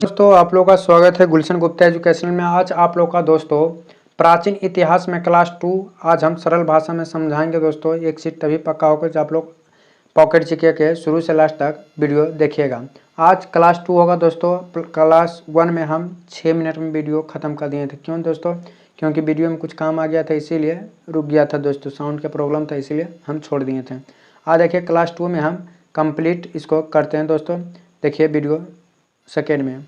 दोस्तों आप लोगों का स्वागत है गुलशन गुप्ता एजुकेशनल में। आज आप लोगों का दोस्तों प्राचीन इतिहास में क्लास 2 आज हम सरल भाषा में समझाएंगे। दोस्तों एक सीट तभी पक्का होगा जब आप लोग पॉकेट जीके के शुरू से लास्ट तक वीडियो देखिएगा। आज क्लास 2 होगा दोस्तों। क्लास 1 में हम 6 मिनट में वीडियो ख़त्म कर दिए थे। क्यों दोस्तों? क्योंकि वीडियो में कुछ काम आ गया था, इसीलिए रुक गया था दोस्तों। साउंड का प्रॉब्लम था, इसीलिए हम छोड़ दिए थे। आज देखिए क्लास 2 में हम कंप्लीट इसको करते हैं दोस्तों। देखिए वीडियो सेकेंड में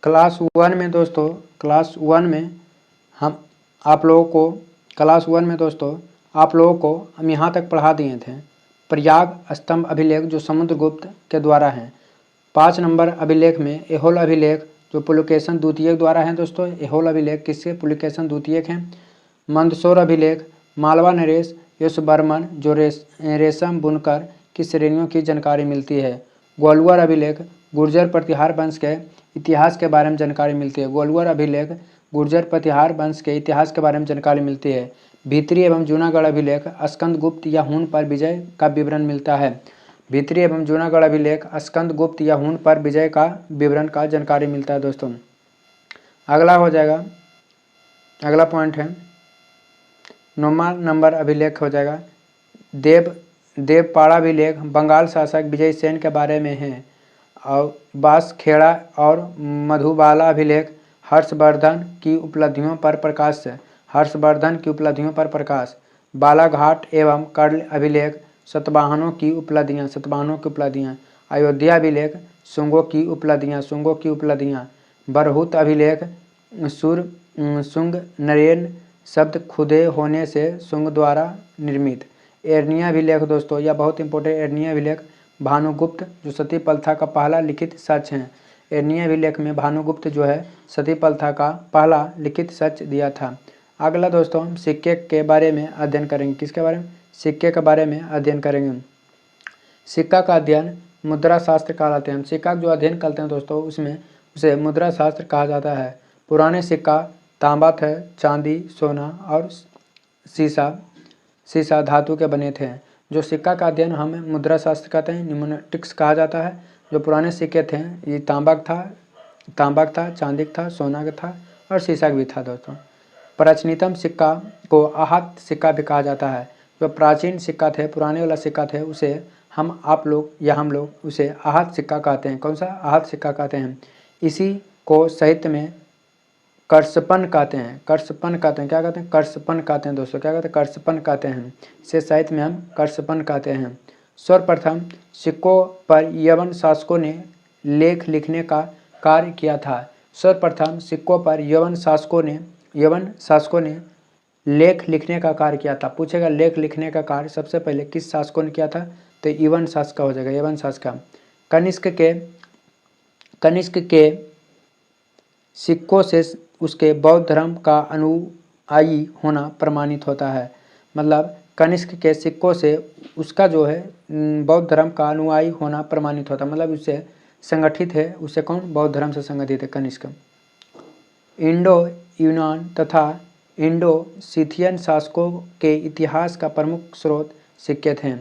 क्लास 1 में दोस्तों, क्लास 1 में हम आप लोगों को क्लास 1 में दोस्तों आप लोगों को हम यहाँ तक पढ़ा दिए थे प्रयाग स्तंभ अभिलेख जो समुद्रगुप्त के द्वारा है। 5 नंबर अभिलेख में एहोल अभिलेख जो पुलकेशन द्वितीयक द्वारा है दोस्तों। एहोल अभिलेख किससे? पुलकेशन द्वितीयक है। मंदसौर अभिलेख मालवा नरेश यशवर्मन जो रेशम बुनकर की श्रेणियों की जानकारी मिलती है। ग्वालियर अभिलेख गुर्जर प्रतिहार वंश के इतिहास के बारे में जानकारी मिलती है। ग्वालियर अभिलेख गुर्जर प्रतिहार वंश के इतिहास के बारे में जानकारी मिलती है। भीतरी एवं जूनागढ़ अभिलेख स्कंदगुप्त या हुन पर विजय का विवरण मिलता है। भीतरी एवं जूनागढ़ अभिलेख स्कंदगुप्त या हुन पर विजय का विवरण का जानकारी मिलता है दोस्तों। अगला हो जाएगा, अगला पॉइंट है 9वां नंबर अभिलेख हो जाएगा देवपाड़ा अभिलेख बंगाल शासक विजय सेन के बारे में है। और बांसखेड़ा और मधुबाला अभिलेख हर्षवर्धन की उपलब्धियों पर प्रकाश है। हर्षवर्धन की उपलब्धियों पर प्रकाश। बालाघाट एवं कर्ल अभिलेख सतवाहनों की उपलब्धियाँ। अयोध्या अभिलेख शुंगों की उपलब्धियाँ। बरहुत अभिलेख शुंग नरेन शब्द खुदे होने से शुंग द्वारा निर्मित। एर्निया अभिलेख दोस्तों, यह बहुत इंपॉर्टेंट। एर्निया अभिलेख भानुगुप्त जो सती प्रथा का पहला लिखित सच है। एर्निया अभिलेख में भानुगुप्त जो है सती प्रथा का पहला लिखित सच दिया था। अगला दोस्तों हम सिक्के के बारे में अध्ययन करेंगे। किसके बारे में? सिक्के के बारे में अध्ययन करेंगे। सिक्का का अध्ययन मुद्रा शास्त्र कहलाते हैं। हम सिक्का जो अध्ययन करते हैं दोस्तों उसमें उसे मुद्रा शास्त्र कहा जाता है। पुराने सिक्का तांबा थे, चांदी, सोना और सीसा धातु के बने थे। जो सिक्का का अध्ययन हम मुद्रा शास्त्र कहते हैं, निमोनिक्स कहा जाता है। जो पुराने सिक्के थे ये तांबा था, चांदी था, सोना का था और शीशा भी था दोस्तों। प्राचीनतम सिक्का को आहत सिक्का भी कहा जाता है। जो प्राचीन सिक्का थे, पुराने वाला सिक्का थे, उसे हम लोग उसे आहत सिक्का कहते हैं। कौन सा? आहत सिक्का कहते हैं। इसी को साहित्य में कर्षपन कहते हैं। क्या कहते हैं? कर्षपन कहते हैं दोस्तों। क्या कहते हैं? कर्षपन कहते हैं। इसे साहित्य में हम कर्षपन कहते हैं। सर्वप्रथम सिक्कों पर यवन शासकों ने लेख लिखने का कार्य किया था। सर्वप्रथम सिक्कों पर यवन शासकों ने लेख लिखने का कार्य किया था। पूछेगा लेख लिखने का कार्य सबसे पहले किस शासकों ने किया था? तो यवन शासक का हो जाएगा। यवन शासक। कनिष्क के सिक्कों से उसके बौद्ध धर्म का अनुयायी होना प्रमाणित होता है। मतलब कनिष्क के सिक्कों से उसका जो है बौद्ध धर्म का अनुयायी होना प्रमाणित होता है। मतलब उससे संगठित है। उससे कौन? बौद्ध धर्म से संगठित है कनिष्क। इंडो यूनान तथा इंडो सिथियन शासकों के इतिहास का प्रमुख स्रोत सिक्के थे।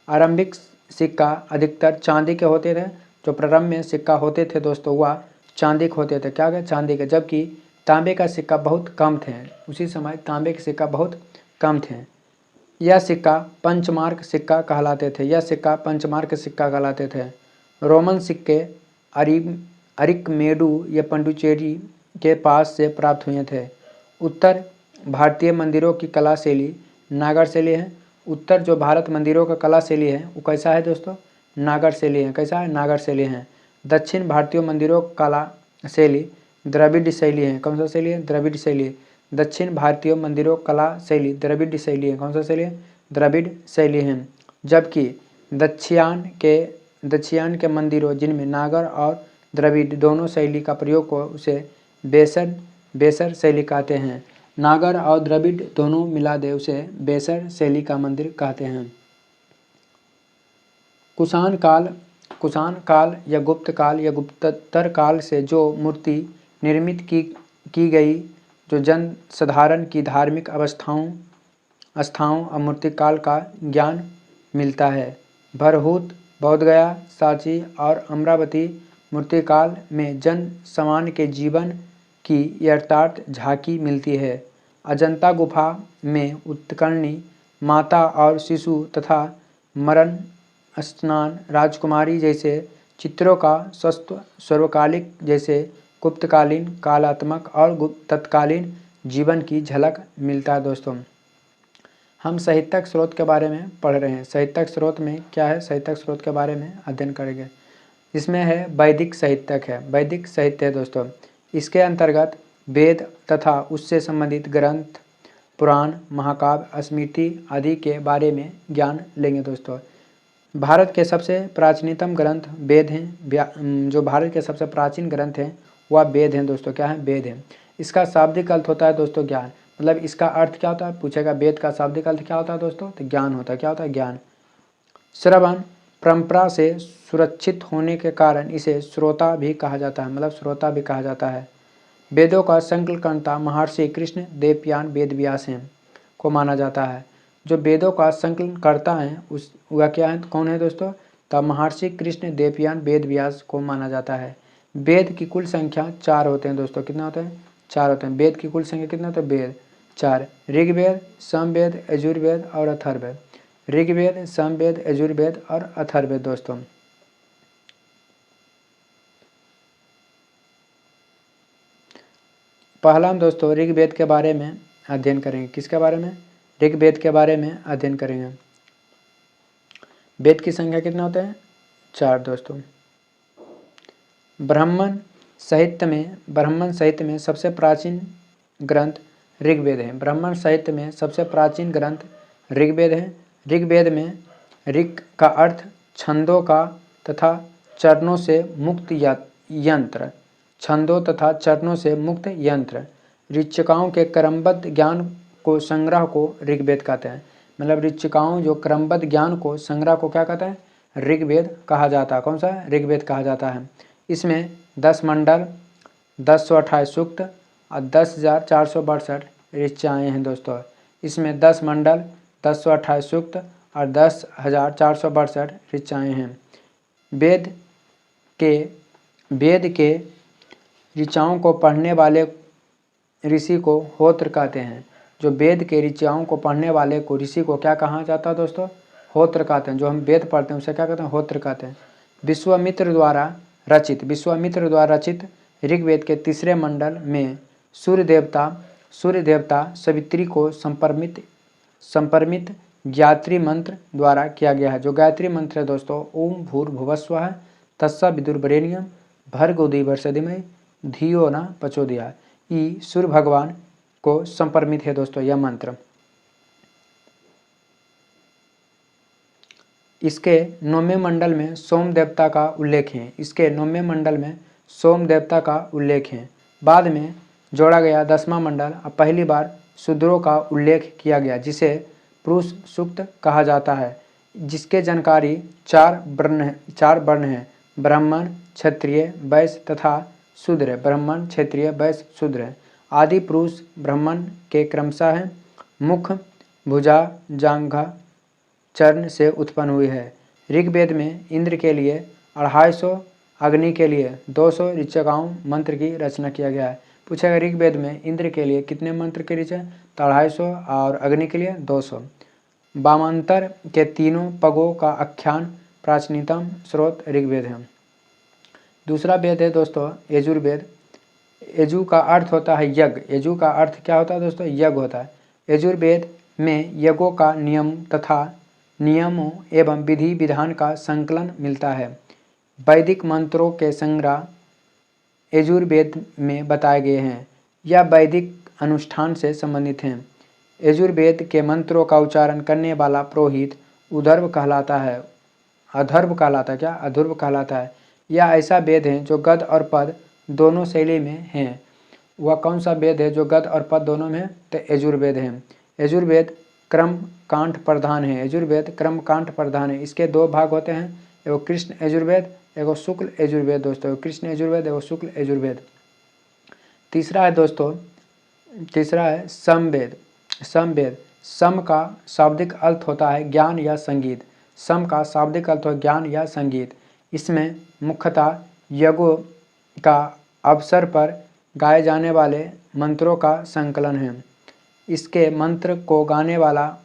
आरंभिक सिक्का अधिकतर चांदी के होते थे। जो प्रारंभ में सिक्का होते थे दोस्तों वह चांदी के होते थे। क्या? चांदी के। जबकि तांबे का सिक्का बहुत कम थे। उसी समय तांबे के सिक्का बहुत कम थे। यह सिक्का पंचमार्क सिक्का कहलाते थे। रोमन सिक्के अरिकमेडु या पंडुचेरी के पास से प्राप्त हुए थे। उत्तर भारतीय मंदिरों की कला शैली नागर शैली है। उत्तर जो भारत मंदिरों का कला शैली है वो कैसा है दोस्तों? नागर शैली है। कैसा है? नागर शैली है। दक्षिण भारतीय मंदिरों कला शैली द्रविड़ शैली है। कौन सा शैली है? द्रविड़ शैली। दक्षिण भारतीय मंदिरों कला शैली द्रविड़ शैली है। कौन सा शैली है? द्रविड़ शैली है। जबकि दक्षिणान के मंदिरों जिनमें नागर और द्रविड़ दोनों शैली का प्रयोग हो उसे बेसर शैली कहते हैं। नागर और द्रविड़ दोनों मिला दे उसे बेसर शैली का मंदिर कहते हैं। कुषाण काल या गुप्त काल या गुप्ततर काल से जो मूर्ति निर्मित की गई जो जन साधारण की धार्मिक अवस्थाओं और मूर्तिकाल का ज्ञान मिलता है। भरहुत, बोधगया, सांची और अमरावती मूर्तिकाल में जन सामान्य के जीवन की यथार्थ झांकी मिलती है। अजंता गुफा में उत्कर्णी माता और शिशु तथा मरण स्नान राजकुमारी जैसे चित्रों का सर्वकालिक जैसे गुप्तकालीन, कालात्मक और तत्कालीन जीवन की झलक मिलता है। दोस्तों, हम साहित्यिक स्रोत के बारे में पढ़ रहे हैं। साहित्यिक स्रोत में क्या है? साहित्यिक स्रोत के बारे में अध्ययन करेंगे। इसमें है वैदिक साहित्यिक है, वैदिक साहित्य है दोस्तों। इसके अंतर्गत वेद तथा उससे संबंधित ग्रंथ, पुराण, महाकाव्य, स्मृति आदि के बारे में ज्ञान लेंगे दोस्तों। भारत के सबसे प्राचीनतम ग्रंथ वेद हैं। जो भारत के सबसे प्राचीन ग्रंथ हैं वह वेद हैं दोस्तों। क्या है? वेद हैं। इसका शाब्दिक अर्थ होता है दोस्तों ज्ञान। मतलब इसका अर्थ क्या होता है? पूछेगा वेद का शाब्दिक अर्थ क्या होता है दोस्तों? तो ज्ञान होता है। क्या होता है? ज्ञान। श्रवण परंपरा से सुरक्षित होने के कारण इसे श्रोता भी कहा जाता है। मतलब श्रोता भी कहा जाता है। वेदों का संकलनकर्ता महर्षि कृष्ण देवयान वेदव्यास हैं को माना जाता है। जो वेदों का संकलन करता है उस वह क्या है? कौन है दोस्तों? तब महर्षि कृष्ण देवयान वेदव्यास को माना जाता है। वेद की कुल संख्या 4 होते हैं दोस्तों। कितना होते हैं? 4 होते हैं। वेद की कुल संख्या कितना होता है? वेद 4। ऋग्वेद, सामवेद, यजुर्वेद और अथर्ववेद। ऋग्वेद, सामवेद, यजुर्वेद और अथर्ववेद दोस्तों। पहला हम दोस्तों ऋग्वेद के बारे में अध्ययन करेंगे। किसके बारे में? ऋग्वेद के बारे में अध्ययन करेंगे। वेद की संख्या कितना होते हैं? 4 दोस्तों। ब्राह्मण साहित्य में सबसे प्राचीन ग्रंथ ऋग्वेद है। ब्राह्मण साहित्य में सबसे प्राचीन ग्रंथ ऋग्वेद है। ऋग्वेद में ऋग का अर्थ छंदों का तथा चरणों से मुक्त यंत्र, छंदों तथा चरणों से मुक्त यंत्र। ऋचिकाओं के क्रमबद्ध ज्ञान को संग्रह को ऋग्वेद कहते हैं। मतलब ऋचिकाओं जो क्रमबद्ध ज्ञान को संग्रह को क्या कहते हैं? ऋग्वेद कहा जाता है। कौन सा? ऋग्वेद कहा जाता है। इसमें 10 मंडल, 1028 सूक्त और 10,462 ऋचाएँ हैं दोस्तों। इसमें 10 मंडल, 1028 सूक्त और 10,462 ऋचाएँ हैं। वेद के ऋचाओं को पढ़ने वाले ऋषि को होत्र कहते हैं। जो वेद के ऋचाओं को पढ़ने वाले को ऋषि को क्या कहा जाता है दोस्तों? होत्र कहते हैं। जो हम वेद पढ़ते हैं उसे क्या कहते हैं? होत्र कहते हैं। विश्वामित्र द्वारा रचित ऋग्वेद के तीसरे मंडल में सूर्य देवता सवित्री को संपरमित गायत्री मंत्र द्वारा किया गया है। जो गायत्री मंत्र है दोस्तों, ओम भूर्भुवस्वः तत्सवितुर्वरेण्यं भर्गो देवस्य धीमहि धियो न प्रचोदयात्। ये सूर्य भगवान को संपरमित है दोस्तों यह मंत्र। इसके 9वें मंडल में सोम देवता का उल्लेख है। इसके 9वें मंडल में सोम देवता का उल्लेख है। बाद में जोड़ा गया 10वां मंडल। अब पहली बार शूद्रों का उल्लेख किया गया जिसे पुरुष सूक्त कहा जाता है। जिसके जानकारी 4 वर्ण हैं: ब्राह्मण, क्षत्रिय, वैश्य तथा शूद्र। ब्राह्मण, क्षत्रिय, वैश्य, शूद्र। आदि पुरुष ब्राह्मण के क्रमशः हैं। मुख, भुजा, जांघा, चरण से उत्पन्न हुई है। ऋग्वेद में इंद्र के लिए 250, अग्नि के लिए 200 ऋचाओं मंत्र की रचना किया गया है। पूछेगा ऋग्वेद में इंद्र के लिए कितने मंत्र के रचे? तो 250 और अग्नि के लिए 200। वामांतर के तीनों पगों का आख्यान प्राचीनतम स्रोत ऋग्वेद है। दूसरा वेद है दोस्तों यजुर्वेद। यजु का अर्थ होता है यज्ञ। यजु का अर्थ क्या होता है दोस्तों? यज्ञ होता है। यजुर्वेद में यज्ञों का नियम तथा नियमों एवं विधि विधान का संकलन मिलता है। वैदिक मंत्रों के संग्रह यजुर्वेद में बताए गए हैं। यह वैदिक अनुष्ठान से संबंधित हैं। यजुर्वेद के मंत्रों का उच्चारण करने वाला पुरोहित अध्वर्य कहलाता है। क्या? अध्वर्य कहलाता है। यह ऐसा वेद है जो गद्य और पद दोनों शैली में है। वह कौन सा वेद है जो गद्य और पद दोनों में है? तो यजुर्वेद है। यजुर्वेद क्रम कांठ प्रधान है। यजुर्वेद क्रम कांठ प्रधान है। इसके 2 भाग होते हैं, एगो कृष्ण यजुर्वेद, एगो शुक्ल यजुर्वेद दोस्तों। कृष्ण यजुर्वेद, एगो शुक्ल यजुर्वेद। तीसरा है समवेद। सम का शाब्दिक अर्थ होता है ज्ञान या संगीत। सम का शाब्दिक अर्थ है ज्ञान या संगीत। इसमें मुख्यतः यज्ञों का अवसर पर गाए जाने वाले मंत्रों का संकलन है। इसके मंत्र को गाने वाला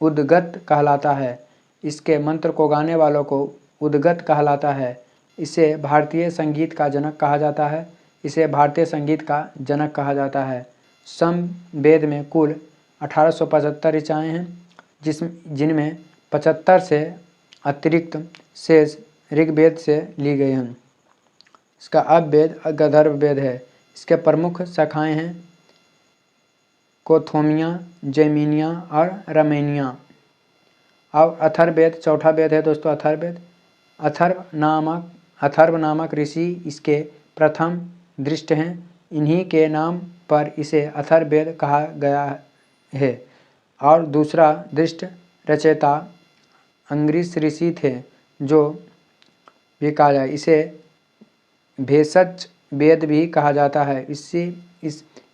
उद्गत कहलाता है। इसके मंत्र को गाने वालों को उद्गत कहलाता है। इसे भारतीय संगीत का जनक कहा जाता है। इसे भारतीय संगीत का जनक कहा जाता है। समवेद में कुल 1875 ऋचाएँ हैं, जिनमें 75 से अतिरिक्त शेष ऋग्वेद से ली गई हैं। इसका अपवेद गंधर्ववेद है। इसके प्रमुख शाखाएं हैं कोथोमिया, जैमिनिया और रामेनिया। अब अथर्ववेद चौथा वेद है दोस्तों, अथर्ववेद। अथर्व नामक ऋषि इसके प्रथम दृष्ट हैं। इन्हीं के नाम पर इसे अथर्ववेद कहा गया है। और दूसरा दृष्ट रचयिता अंगिरस ऋषि थे, जो भी कहा जाए। इसे भेषज वेद भी कहा जाता है।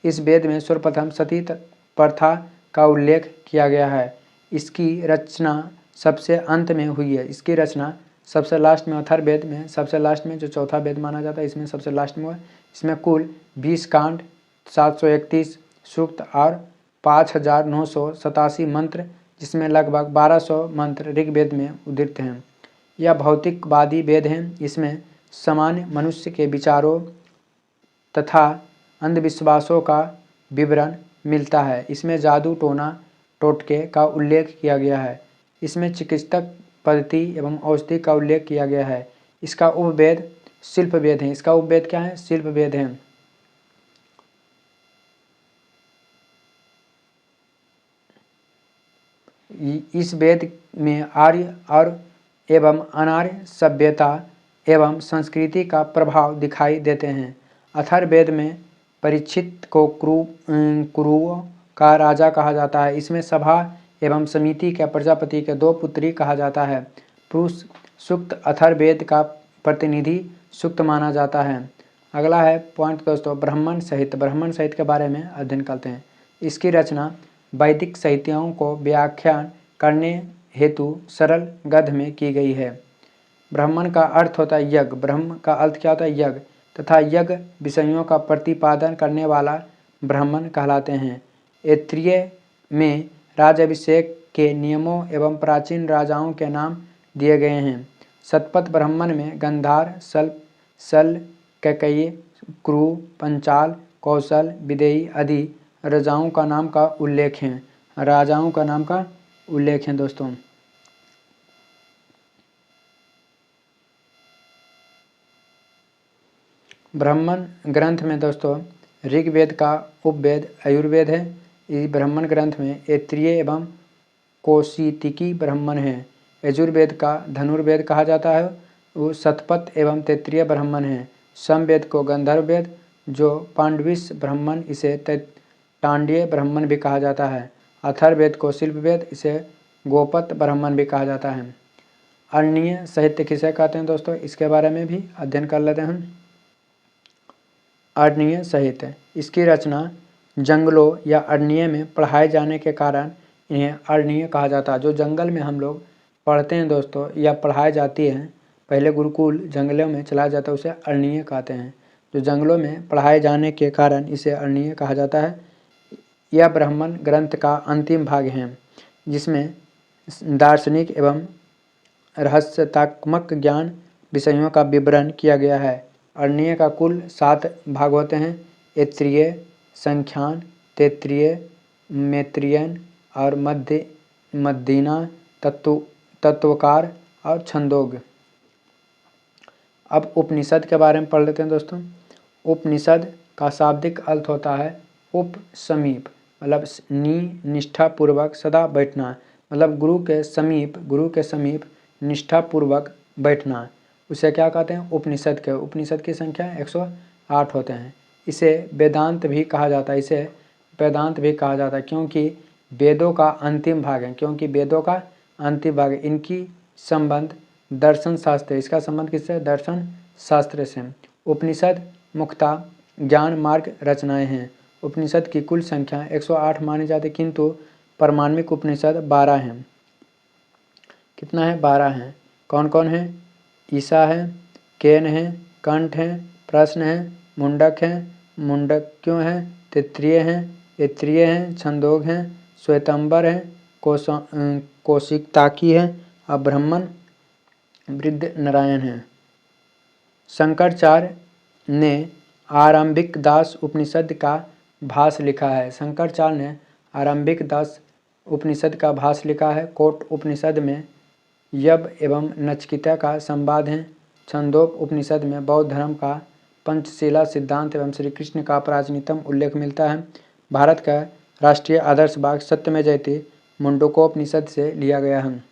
इस वेद में सर्वप्रथम सती प्रथा का उल्लेख किया गया है। इसकी रचना सबसे अंत में हुई है। इसकी रचना सबसे लास्ट में अथर्ववेद में सबसे लास्ट में, जो चौथा वेद माना जाता है, इसमें सबसे लास्ट में हुआ। इसमें कुल 20 कांड, 731 सूक्त और 5987 मंत्र, जिसमें लगभग 1200 मंत्र ऋग्वेद में उद्धृत हैं। यह भौतिकवादी वेद हैं। इसमें सामान्य मनुष्य के विचारों तथा अंधविश्वासों का विवरण मिलता है। इसमें जादू टोटके का उल्लेख किया गया है। इसमें चिकित्सक पद्धति एवं औषधि का उल्लेख किया गया है। इसका उपवेद शिल्प वेद है। इसका उपवेद क्या है? शिल्प वेद है। इस वेद में आर्य और एवं अनार्य सभ्यता एवं संस्कृति का प्रभाव दिखाई देते हैं। अथर्ववेद में परीक्षित को कुरुओं का राजा कहा जाता है। इसमें सभा एवं समिति के प्रजापति के 2 पुत्री कहा जाता है। पुरुष सूक्त अथर्ववेद का प्रतिनिधि सूक्त माना जाता है। अगला है पॉइंट दोस्तों, ब्राह्मण साहित्य। ब्राह्मण साहित्य के बारे में अध्ययन करते हैं। इसकी रचना वैदिक साहित्यों को व्याख्यान करने हेतु सरल गद्य में की गई है। ब्राह्मण का अर्थ होता है यज्ञ। ब्रह्म का अर्थ क्या होता है? यज्ञ। तथा यज्ञ विषयों का प्रतिपादन करने वाला ब्राह्मण कहलाते हैं। ऐत्रेय में राज्याभिषेक के नियमों एवं प्राचीन राजाओं के नाम दिए गए हैं। शतपथ ब्राह्मण में गंधार, सल, कैकेयी, कुरु, पंचाल, कौशल, विदेही आदि राजाओं का नाम का उल्लेख है। दोस्तों, ब्राह्मण ग्रंथ में दोस्तों ऋग्वेद का उपवेद यजुर्वेद है। इस ब्राह्मण ग्रंथ में ऐत्रेय एवं कौशितिकी ब्राह्मण है। यजुर्वेद का धनुर्वेद कहा जाता है। वो शतपथ एवं तैत्तिरीय ब्राह्मण है। समवेद को गंधर्व वेद, जो पांडविश ब्राह्मण, इसे तांडीय ब्राह्मण भी कहा जाता है। अथर्ववेद को शिल्प वेद, इसे गोपत ब्राह्मण भी कहा जाता है। अरण्य साहित्य किसे कहते हैं दोस्तों? इसके बारे में भी अध्ययन कर लेते हैं। अरण्य साहित्य, इसकी रचना जंगलों या अरण्य में पढ़ाए जाने के कारण इन्हें अरण्य कहा जाता है। जो जंगल में हम लोग पढ़ते हैं दोस्तों या पढ़ाई जाती है, पहले गुरुकुल जंगलों में चलाया जाता है, उसे अरण्य कहते हैं। जो जंगलों में पढ़ाए जाने के कारण इसे अरण्य कहा जाता है। यह ब्राह्मण ग्रंथ का अंतिम भाग है, जिसमें दार्शनिक एवं रहस्यात्मक ज्ञान विषयों का विवरण किया गया है। अरण्य का कुल 7 भाग होते हैं: ऐत्रेय, संख्यान, तैत्तिरीय, मैत्रेयन और मध्यना, तत्वकार और छंदोग्य। अब उपनिषद के बारे में पढ़ लेते हैं दोस्तों। उपनिषद का शाब्दिक अर्थ होता है उप, समीप, मतलब निष्ठापूर्वक सदा बैठना, मतलब गुरु के समीप निष्ठापूर्वक बैठना, उसे क्या कहते हैं? उपनिषद के। उपनिषद की संख्या 108 होते हैं। इसे वेदांत भी कहा जाता है, क्योंकि वेदों का अंतिम भाग है। इनकी संबंध दर्शन शास्त्र है। इसका संबंध किससे? दर्शन शास्त्र से। उपनिषद मुख्यतः ज्ञान मार्ग रचनाएं हैं। उपनिषद की कुल संख्या 108 मानी जाती है, किंतु प्रामाणिक उपनिषद 12 हैं। कितना है? 12 हैं। कौन कौन है? ईसा है, केन है, कंठ हैं, प्रश्न हैं, मुंडक हैं, मुंडक्यों हैं, तैत्तिरीय हैं, ऐत्तिरीय हैं, छंदोग हैं, श्वेतांबर हैं, कौशिकताकी हैं, अब्रह्मण, बृहन्नारायण हैं। शंकराचार्य ने आरंभिक दास उपनिषद का भाष्य लिखा है। शंकराचार्य ने आरंभिक दास उपनिषद का भाष्य लिखा है। कोट उपनिषद में यव एवं नचिकेता का संवाद है। छंदोग उपनिषद में बौद्ध धर्म का पंचशीला सिद्धांत एवं श्री कृष्ण का प्राचीनतम उल्लेख मिलता है। भारत का राष्ट्रीय आदर्श बाग सत्यमेव जयते मुंडकोपनिषद से लिया गया है।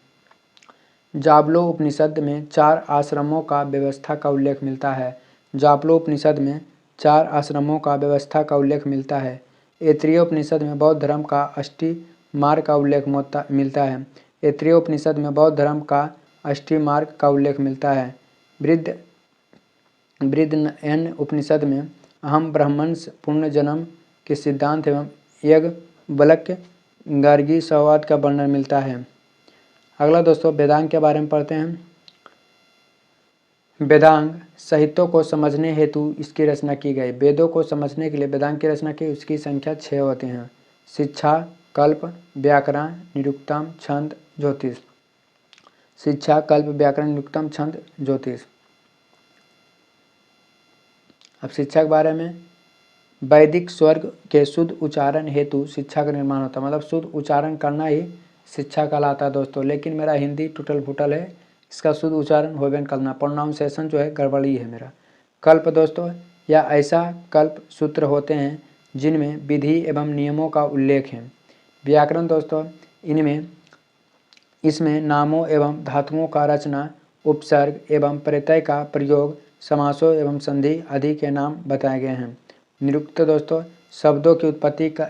जाबलो उपनिषद में 4 आश्रमों का व्यवस्था का उल्लेख मिलता है। जाबलो उपनिषद में 4 आश्रमों का व्यवस्था का उल्लेख मिलता है। ऐत्तिरीय उपनिषद में बौद्ध धर्म का अष्टमार्ग का उल्लेख मिलता है। ऐत्तिरीय उपनिषद में बौद्ध धर्म का अष्टमार्ग का उल्लेख मिलता है। बृहन्नारायण उपनिषद में अहम ब्रह्मण्स पुनर्जन्म के सिद्धांत एवं याज्ञवल्क्य गार्गी संवाद का वर्णन मिलता है। अगला दोस्तों वेदांग के बारे में पढ़ते हैं। वेदांग साहित्यों को समझने हेतु इसकी रचना की गई। वेदों को समझने के लिए वेदांग की रचना की, उसकी संख्या 6 होती हैं। शिक्षा, कल्प, व्याकरण, निरुक्तम, छंद, ज्योतिष। शिक्षा, कल्प, व्याकरण, निरुक्तम, छंद, ज्योतिष। अब शिक्षा के बारे में, वैदिक स्वर्ग के शुद्ध उच्चारण हेतु शिक्षा का निर्माण होता है। मतलब शुद्ध उच्चारण करना ही शिक्षा कहलाता है दोस्तों। लेकिन मेरा हिंदी टूटल फूटल है, इसका शुद्ध उच्चारण होबे करना, प्रोनाउंसिएशन जो है गड़बड़ी है मेरा। कल्प दोस्तों, या ऐसा कल्प सूत्र होते हैं जिनमें विधि एवं नियमों का उल्लेख है। व्याकरण दोस्तों, इसमें नामों एवं धातुओं का रचना, उपसर्ग एवं प्रत्यय का प्रयोग, समासों एवं संधि आदि के नाम बताए गए हैं। निरुक्त दोस्तों, शब्दों की उत्पत्ति का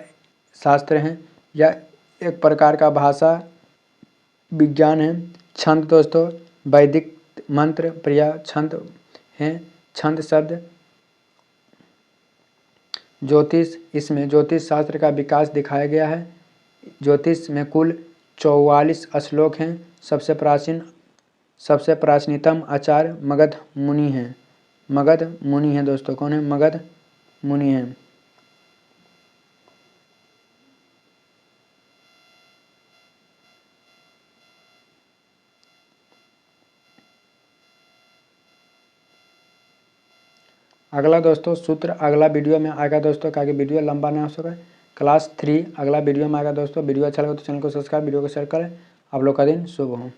शास्त्र है या एक प्रकार का भाषा विज्ञान है। छंद दोस्तों, वैदिक मंत्र प्रिय छंद हैं। छंद शब्द। ज्योतिष, इसमें ज्योतिष शास्त्र का विकास दिखाया गया है। ज्योतिष में कुल 44 श्लोक हैं। सबसे प्राचीनतम आचार्य मगध मुनि हैं। मगध मुनि हैं दोस्तों। कौन है? मगध मुनि हैं। अगला दोस्तों सूत्र अगला वीडियो में आएगा दोस्तों, ताकि वीडियो लंबा ना हो सके। क्लास 3 अगला वीडियो में आएगा दोस्तों। वीडियो अच्छा लगा तो चैनल को सब्सक्राइब, वीडियो को शेयर करें। आप लोग का दिन शुभ हो।